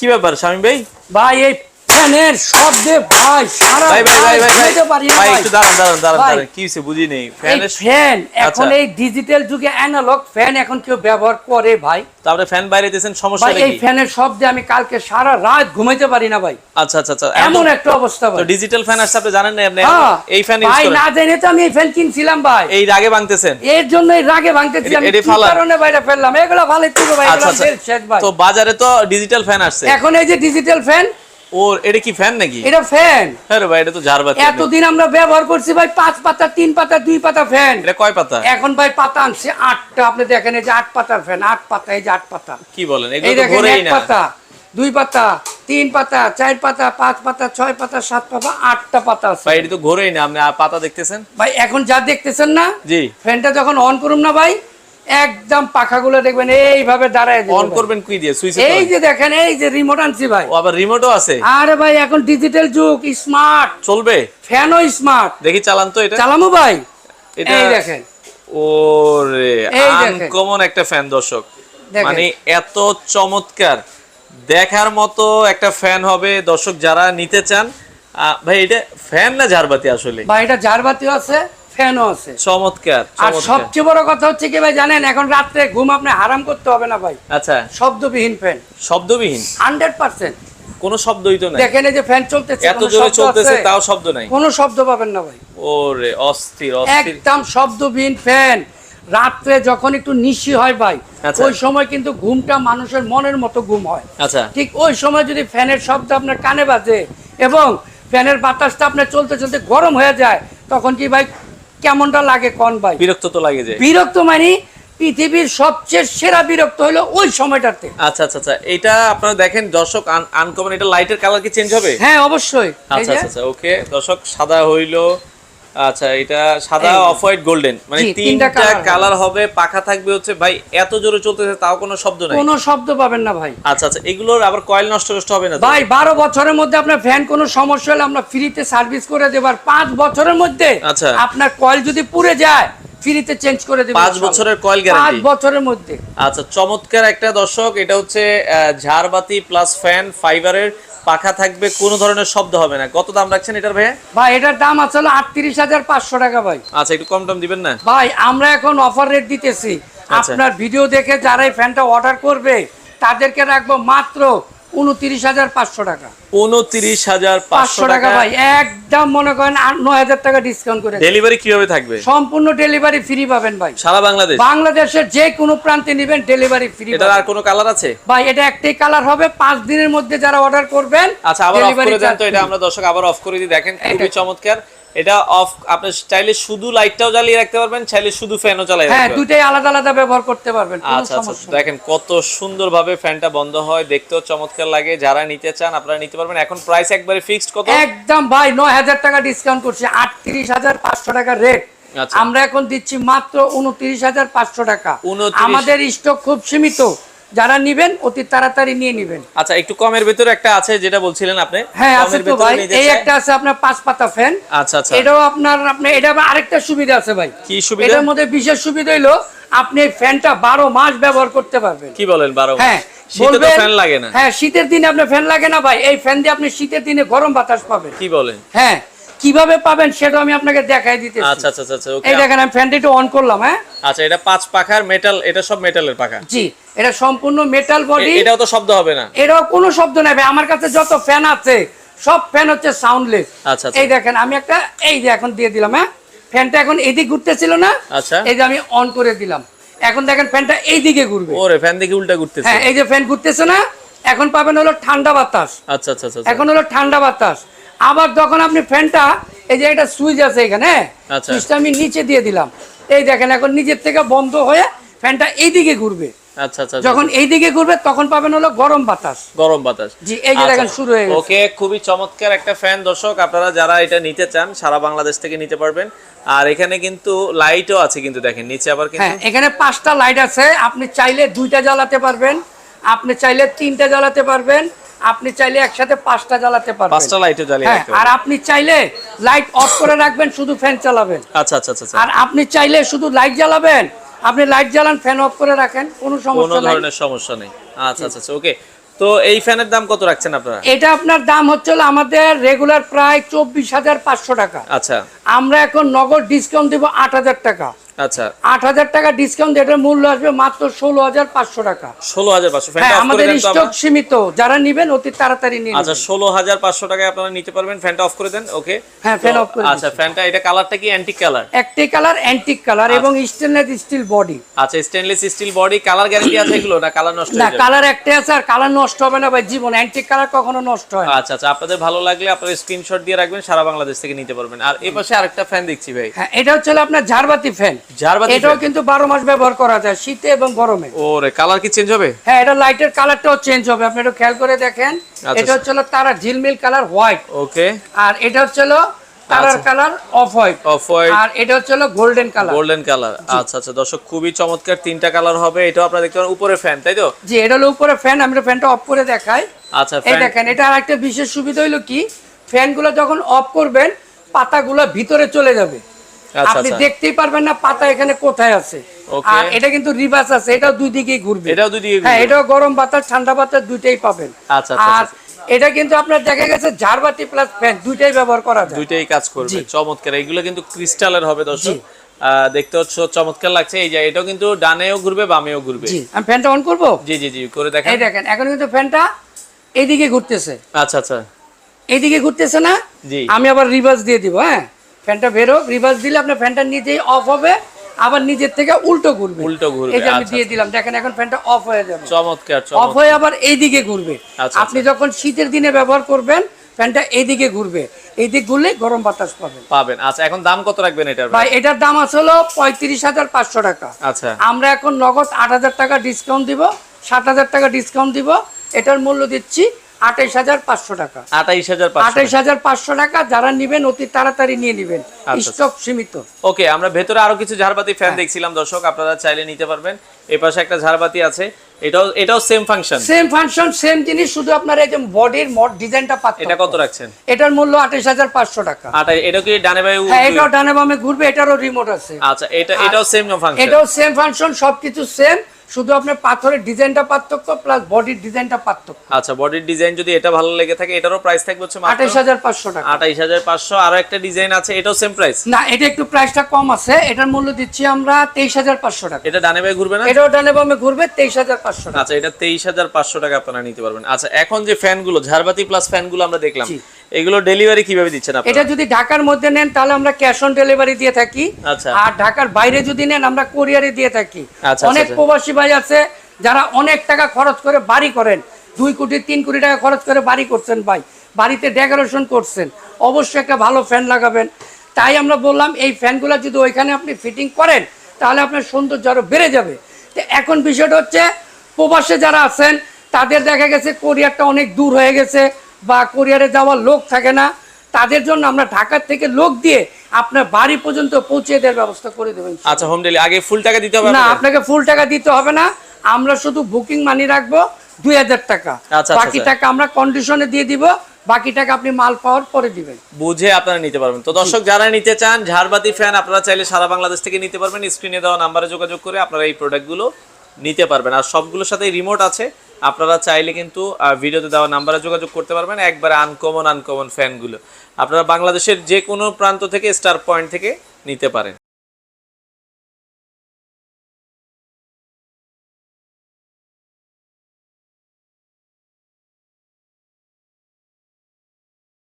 কি ব্যাপার শামিম ভাই? ভাই এই ফ্যানের শব্দে ভাই সারা ভাই ভাই একটু দাঁড়ান কি হইছে বুঝি নেই। ফ্যান এখন এই ডিজিটাল যুগে অ্যানালগ ফ্যান এখন কেউ ব্যবহার করে ভাই। তারপরে ফ্যান বাইরে দিয়েছেন, সমস্যা কি? এই ফ্যানের শব্দে আমি কালকে সারা রাত ঘুমাইতে পারি না ভাই। আচ্ছা এমন একটা অবস্থা ভাই। তো ডিজিটাল ফ্যান আসছে আপনি জানেন না, আপনি এই ফ্যান ইউজ ভাই করেন? না জানি তো আমি এই ফ্যান কিনছিলাম ভাই। এই রাগে ভাঙতেছেন? এর জন্যই রাগে ভাঙতেছি আমি। কি কারণে বাইরে ফেললাম এগুলো ভালো তো ভাই, এগুলো শেষ ভাই। তো বাজারে তো ডিজিটাল ফ্যান আসছে এখন, এই যে ডিজিটাল ফ্যান। ওর এটা কি ফ্যান নাকি? এটা ফ্যান। আরে ভাই এটা তো ঝাড়বাতি। এতদিন আমরা ব্যবহার করছি ভাই 5 পাতা 3 পাতা 2 পাতা ফ্যান। এটা কয় পাতা? এখন ভাই পাতা আনছে 8টা। আপনি দেখেন এই যে 8 পাতার ফ্যান, 8 পাতা, এই যে 8 পাতা। কি বলেন? এগুলো তো ঘোরেই না। 1 পাতা 2 পাতা 3 পাতা 4 পাতা 5 পাতা 6 পাতা 7 পাতা 8টা পাতা আছে ভাই। এটা তো ঘোরেই না, আপনি পাতা দেখতেছেন ভাই। এখন যা দেখতেছেন না জি, ফ্যানটা যখন অন করুম না ভাই, একদম পাখাগুলো দেখবেন এইভাবে দাঁড়ায় যাবে। অন করবেন কি দিয়ে? সুইচে? এই যে দেখেন, এই যে রিমোট আনছি ভাই। ও আবার রিমোটও আছে? আরে ভাই এখন ডিজিটাল যুগ, স্মার্ট চলবে। ফ্যানও স্মার্ট। দেখি চালান তো এটা। চালামু ভাই। এটা এই দেখেন, ওরে আনকমন একটা ফ্যান দর্শক, মানে এত চমৎকার দেখার মতো একটা ফ্যান হবে দর্শক যারা নিতে চান। ভাই এটা ফ্যান না ঝাড়বাতি? আসলে ভাই এটা ঝাড়বাতিও আছে, ফ্যানও আছে। চমৎকার। আর সবচেয়ে বড় কথা হচ্ছে কি ভাই জানেন, এখন রাতে ঘুম আপনি হারাম করতে হবে না ভাই। আচ্ছা, শব্দবিহীন ফ্যান। শব্দবিহীন 100%। কোনো শব্দই তো নাই। দেখেন এই যে ফ্যান চলতেছে, এত জোরে চলতেছে তাও শব্দ নাই। কোনো শব্দ পাবেন না ভাই। ওরে অস্থির। একদম শব্দবিহীন ফ্যান। রাত্রে যখন একটু নিশি হয় ভাই, ওই সময় কিন্তু ঘুমটা মানুষের মনের মতো ঘুম হয়। আচ্ছা, ঠিক ওই সময় যদি ফ্যানের শব্দ আপনার কানে বাজে এবং ফ্যানের বাতাসটা আপনার চলতে চলতে গরম হয়ে যায়, তখন কি ভাই কেমনটা লাগে কোন ভাই? বিরক্ত তো লাগে যায়। বিরক্ত মানে পৃথিবীর সবচেয়ে সেরা বিরক্ত হলো ওই সময়টাতে। আচ্ছা, এটা আপনারা দেখেন দর্শক আনকমন। এটা লাইটের কালার কি চেঞ্জ হবে? হ্যাঁ অবশ্যই। আচ্ছা ওকে দর্শক, সাদা হইলো। আচ্ছা এটা সাদা, অফ হোয়াইট, গোল্ডেন, মানে তিনটা কালার হবে। পাখা থাকবে হচ্ছে ভাই এত জোরে চলতেছে তাও কোনো শব্দ নাই। কোনো শব্দ পাবেন না ভাই। আচ্ছা এগুলোর আবার কয়েল নষ্ট হবে না ভাই? 12 বছরের মধ্যে আপনার ফ্যান কোনো সমস্যা হলে আমরা ফ্রিতে সার্ভিস করে দেব। আর 5 বছরের মধ্যে আপনার কয়েল যদি পুড়ে যায় ফ্রিতে চেঞ্জ করে দেব। 5 বছরের কয়েল গ্যারান্টি। 5 বছরের মধ্যে। আচ্ছা চমৎকার একটা দর্শক, এটা হচ্ছে ঝাড়বাতি প্লাস ফ্যান, ফাইবারের পাখা থাকবে, কোনো ধরনের শব্দ হবে না। কত দাম রাখছেন এটার ভাই? ভাই এটার দাম আছে 38,500 টাকা ভাই। আচ্ছা একটু কম দাম দিবেন না ভাই? আমরা এখন অফার রেট দিতেছি। আপনার ভিডিও দেখে যারা এই ফ্যানটা অর্ডার করবে তাদেরকে রাখবো মাত্র 29,500 টাকা। 29,500 টাকা ভাই, একদম মনে করেন 9,000 টাকা ডিসকাউন্ট করে। ডেলিভারি কিভাবে থাকবে? সম্পূর্ণ ডেলিভারি ফ্রি পাবেন ভাই। সারা বাংলাদেশ? বাংলাদেশের যে কোনো প্রান্তে নেবেন ডেলিভারি ফ্রি। এটার আর কোনো কালার আছে? ভাই এটা একটাই কালার হবে। 5 দিনের মধ্যে যারা অর্ডার করবেন। আচ্ছা আবার অফ করে দেন তো। এটা আমরা দর্শক আবার অফ করে দিই। দেখেন খুবই চমৎকার। এটা অফ, আপনি চাইলে শুধু লাইটটাও জ্বালিয়ে রাখতে পারবেন, চাইলে শুধু ফ্যানও চালিয়ে রাখতে পারবেন। হ্যাঁ দুটেই আলাদা আলাদা ব্যবহার করতে পারবেন। আচ্ছা দেখেন কত সুন্দরভাবে ফ্যানটা বন্ধ হয়, দেখতেও চমৎকার লাগে। যারা নিতে চান আপনারা নিতে পারবেন। এখন প্রাইস একবারে ফিক্সড কত? একদম ভাই 9,000 টাকা ডিসকাউন্ট করছি। 38,500 টাকা রেট। আমরা এখন দিচ্ছি মাত্র 29,500 টাকা। আমাদের স্টক খুব সীমিত, যারা নেবেন অতি তাড়াতাড়ি নিয়ে নেবেন। আচ্ছা একটু কমের ভিতরে একটা আছে যেটা বলছিলেন আপনি? হ্যাঁ আছে তো ভাই। এই একটা আছে আপনার 5 পাতা ফ্যান। আচ্ছা এটাও আপনার এটা আরেকটা সুবিধা আছে ভাই। কি সুবিধা? এটার মধ্যে বিশেষ সুবিধা হলো আপনি এই ফ্যানটা 12 মাস ব্যবহার করতে পারবেন। কি বলেন 12 মাস? হ্যাঁ শীতে তো ফ্যান লাগে না। হ্যাঁ শীতের দিনে আপনার ফ্যান লাগে না ভাই। এই ফ্যান দিয়ে আপনি শীতের দিনে গরম বাতাস পাবেন। কি বলেন? হ্যাঁ কিভাবে পাবেন সেটা আমি আপনাকে দেখাই দিতেছি। আচ্ছা ওকে। এই দেখেন আমি ফ্যানটা একটু অন করলাম। হ্যাঁ আচ্ছা এটা 5 পাখার মেটাল, এটা সব মেটালের পাখা? জি এটা সম্পূর্ণ মেটাল বডি। এটাও তো শব্দ হবে না? এটাও কোনো শব্দ নাই ভাই। আমার কাছে যত ফ্যান আছে সব ফ্যান হচ্ছে সাউন্ডলেস। আচ্ছা এই দেখেন আমি একটা এই যে এখন দিয়ে দিলাম। হ্যাঁ ফ্যানটা এখন এইদিকে ঘুরতেছিল না? আচ্ছা এই যে আমি অন করে দিলাম, এখন দেখেন ফ্যানটা এইদিকে ঘুরবে। ওরে ফ্যান দিকে উল্টা ঘুরতেছে। হ্যাঁ এই যে ফ্যান ঘুরতেছে না, এখন পাবেন হলো ঠান্ডা বাতাস। আচ্ছা এখন হলো ঠান্ডা বাতাস। আবার যখন আপনি ফ্যানটা এই যে একটা সুইচ আছে এখানে, সুইচটা আমি নিচে দিয়ে দিলাম, এই দেখেন এখন নিজের থেকে বন্ধ হয়ে ফ্যানটা এইদিকে ঘুরবে। আচ্ছা যখন এইদিকে ঘুরবে তখন পাবেন হলো গরম বাতাস। জি এই যে দেখেন শুরু হয়ে গেছে। ওকে খুবই চমৎকার একটা ফ্যান দর্শক, আপনারা যারা এটা নিতে চান সারা বাংলাদেশ থেকে নিতে পারবেন। আর এখানে কিন্তু লাইটও আছে, কিন্তু দেখেন নিচে আবার কিন্তু হ্যাঁ এখানে 5টা লাইট আছে। আপনি চাইলে 2টা জ্বালাতে পারবেন, আপনি চাইলে 3টা জ্বালাতে পারবেন, আপনি চাইলে একসাথে 5টা জ্বালাতে পারবেন। 5টা লাইটও জ্বালিয়ে রাখতে পারবেন। আর আপনি চাইলে লাইট অফ করে রাখবেন, শুধু ফ্যান চালাবেন। আচ্ছা আর আপনি চাইলে শুধু লাইট জ্বালাবেন, আপনি লাইট জ্বালান ফ্যান অফ করে রাখেন, কোনো সমস্যা নাই, কোনো ধরনের সমস্যা নেই। আচ্ছা ওকে তো এই ফ্যানের দাম কত রাখছেন আপনারা? এটা আপনার দাম হচ্ছে আমাদের রেগুলার প্রায় 24,500 টাকা। আচ্ছা, আমরা এখন নগদ ডিসকাউন্ট দেব 8,000 টাকা। আচ্ছা, 8,000 টাকা ডিসকাউন্ট, এটার মূল্য আসবে মাত্র 16,500 টাকা। 16,500। হ্যাঁ, আমাদের স্টক সীমিত, যারা নেবেন অতি তাড়াতাড়ি নিন। আচ্ছা, 16,500 টাকায় আপনারা নিতে পারবেন। ফ্যানটা অফ করে দেন। ওকে, হ্যাঁ, ফ্যান অফ করে। আচ্ছা, ফ্যানটা এটা কালারটা কি অ্যান্টিক কালার? একটি কালার অ্যান্টিক কালার এবং স্টেনলেস স্টিল বডি। আচ্ছা, stainless steel body. Colour guarantee আছে এগুলো না কালার নষ্ট না, হয়ে যাবে? কালার একটাই আছে, আর কালার নষ্ট হবে না ভাই, জীবন অ্যান্টিক কালার কখনো নষ্ট হয় না। আচ্ছা, আচ্ছা, আপনাদের ভালো লাগলে আপনারা স্ক্রিনশট দিয়ে রাখবেন, সারা বাংলাদেশ থেকে নিতে পারবেন। আর এই পাশে আরেকটা ফ্যান দেখছি ভাই। হ্যাঁ, এটা হচ্ছে আপনার ঝাড়বাতি ফ্যান। ঝাড়বাতি, এটাও কিন্তু 12 মাস ব্যবহার করা যায়, শীতে এবং গরমে। ওরে, কালার কি চেঞ্জ হবে? হ্যাঁ, এটা লাইটের কালারটাও চেঞ্জ হবে, আপনি একটু খেয়াল করে দেখেন। এটা হচ্ছে তারা ঝিলমিল কালার হোয়াইট। ওকে, আর এটা হচ্ছে তারার কালার অফ হোয়াইট। আর এটা হচ্ছে গোল্ডেন কালার। Golden colour. আচ্ছা, আচ্ছা দর্শক, খুবই চমৎকার তিনটা কালার হবে। এটাও আপনারা দেখতে পারেন উপরে ফ্যান, তাই তো? জি, এটা হলো উপরে ফ্যান। আমরা ফ্যানটা অফ করে দেখাই। আচ্ছা, এই দেখেন, এটা আরেকটা বিশেষ সুবিধা হলো কি, ফ্যানগুলো যখন অফ করবেন পাতাগুলো ভিতরে চলে যাবে, আপনি দেখতেই পারবেন না পাতা এখানে কোথায় আছে। আর এটা কিন্তু রিভার্স আছে, এটাও দুই দিকেই ঘুরবে। এটাও দুই দিকে ঘুরবে। হ্যাঁ, এটাও গরম বাতাস ঠান্ডা বাতাস দুইটাই পাবেন। আচ্ছা, আচ্ছা। আর এটা কিন্তু আপনার দেখা গেছে ঝাড়বাতি প্লাস ফ্যান দুইটাই ব্যবহার করা যায়, দুইটাই কাজ করবে। চমৎকার। এগুলো কিন্তু ক্রিস্টালের হবে দর্শক, দেখতে হচ্ছে চমৎকার লাগছে। এই যে এটাও কিন্তু ডানেও ঘুরবে বামেও ঘুরবে। জি, আমি ফ্যানটা অন করব। জি, জি, জি, করে দেখেন। এই দেখেন, এখন কিন্তু ফ্যানটা এইদিকে ঘুরতেছে। আচ্ছা, আচ্ছা, এইদিকে ঘুরতেছে না? জি। আমি আবার রিভার্স দিয়ে দিব। হ্যাঁ, ফ্যানটা বেরো, রিভার্স দিলে আপনার ফ্যানটা নিজেই অফ হবে, আবার নিজের থেকে উল্টো ঘুরবে। এই যে আমি দিয়ে দিলাম, দেখেন এখন ফ্যানটা অফ হয়ে যাবে। চমৎকার। অফ হয়ে আবার এইদিকে ঘুরবে। আপনি যখন শীতের দিনে ব্যবহার করবেন ফ্যানটা এইদিকে ঘুরবে, এইদিকে ঘুরলে গরম বাতাস পাবেন। আচ্ছা, এখন দাম কত রাখবেন এটার? ভাই, এটার দাম আছে 35,500 টাকা। আচ্ছা, আমরা এখন নগদ 8,000 টাকা ডিসকাউন্ট দিব, 7,000 টাকা ডিসকাউন্ট দিব। এটার মূল্য দিচ্ছি 28,500 টাকা। 28,500 টাকা। যারা নিবেন অতি তাড়াতাড়ি নিয়ে নিবেন, স্টক সীমিত। ওকে, আমরা ভেতরে আরো কিছু ঝাড়বাতি ফ্যান দেখছিলাম দর্শক, আপনারা চাইলে নিতে পারবেন। এই পাশে একটা ঝাড়বাতি আছে, এটাও সেম ফাংশন, সেম জিনিস, শুধু আপনার এই যে বডির ডিজাইনটা পাচ্ছেন। এটা কত রাখছেন? এটার মূল্য 28,500 টাকা। এটা কি ডানে বামে? হ্যাঁ, এটাও ডানে বামে ঘুরবে, এটারও রিমোট আছে। আচ্ছা, এটাও সেম ফাংশন? এটাও সেম ফাংশন, সবকিছু সেম, শুধু আপনার পাথরের ডিজাইনটা পার্থক্য প্লাস বডির ডিজাইনটা পার্থক্য। আচ্ছা, বডির ডিজাইন যদি এটা ভালো লেগে থাকে, এটারও প্রাইস থাকবে হচ্ছে 28,500 টাকা। 28,500। আরো একটা ডিজাইন আছে, এটাও সেম প্রাইস? না, এটা একটু প্রাইসটা কম আছে, এটার মূল্য দিচ্ছি আমরা 23,500 টাকা। এটা ডানে বামে ঘুরবে না? এটাও ডানে বামে ঘুরবে, 23,500 টাকা। আচ্ছা, এটা 23,500 টাকা আপনারা নিতে পারবেন। আচ্ছা, এখন যে ফ্যানগুলো ঝাড়বাতি প্লাস ফ্যানগুলো আমরা দেখলাম, এগুলো ডেলিভারি কিভাবে দিচ্ছেন আপনারা? এটা যদি ঢাকার মধ্যে নেন তাহলে আমরা ক্যাশ অন ডেলিভারি দিয়ে থাকি। আচ্ছা। আর ঢাকার বাইরে যদি নেন আমরা কুরিয়ারে দিয়ে থাকি। আচ্ছা, অনেক প্রবাসী ভাই আছে যারা অনেক টাকা খরচ করে বাড়ি করেন, 2 কোটি 3 কোটি টাকা খরচ করে বাড়ি করছেন ভাই, বাড়িতে ডেকোরেশন করছেন, অবশ্যই একটা ভালো ফ্যান লাগাবেন। তাই আমরা বললাম এই ফ্যানগুলো যদি ওইখানে আপনি ফিটিং করেন তাহলে আপনার সৌন্দর্য আরো বেড়ে যাবে। তো এখন বিষয়টা হচ্ছে প্রবাসে যারা আছেন তাদের দেখা গেছে কোরিয়ারটা অনেক দূর হয়ে গেছে বা কোরিয়ারে যাওয়ার লোক থাকে না, তাদের জন্য আমরা ঢাকা থেকে লোক দিয়ে আপনার বাড়ি পর্যন্ত পৌঁছে দেওয়ার ব্যবস্থা করে দেবেন। আচ্ছা, হোম ডেলিভারি আগে ফুল টাকা দিতে হবে না? আপনাকে ফুল টাকা দিতে হবে না, আমরা শুধু বুকিং মানি রাখবো 2,000 টাকা। বাকি টাকা আমরা কন্ডিশনে দিয়ে দিব, বাকি টাকা আপনি মাল পাওয়ার পরে দিবেন, বুঝে আপনারা নিতে পারবেন। তো দর্শক, যারা নিতে চান ঝাড়বাতি ফ্যান, আপনারা চাইলে সারা বাংলাদেশ থেকে নিতে পারবেন। স্ক্রিনে দেওয়া নাম্বারে যোগাযোগ করে আপনারা এই প্রোডাক্টগুলো নিতে পারবেন। আর সবগুলোর সাথে রিমোট আছে, আপনারা চাইলে কিন্তু ভিডিওতে দেওয়া নাম্বারে যোগাযোগ করতে পারবেন। একবারে আনকমন ফ্যানগুলো আপনারা বাংলাদেশের যে কোনো প্রান্ত থেকে, স্টার পয়েন্ট থেকে নিতে পারেন।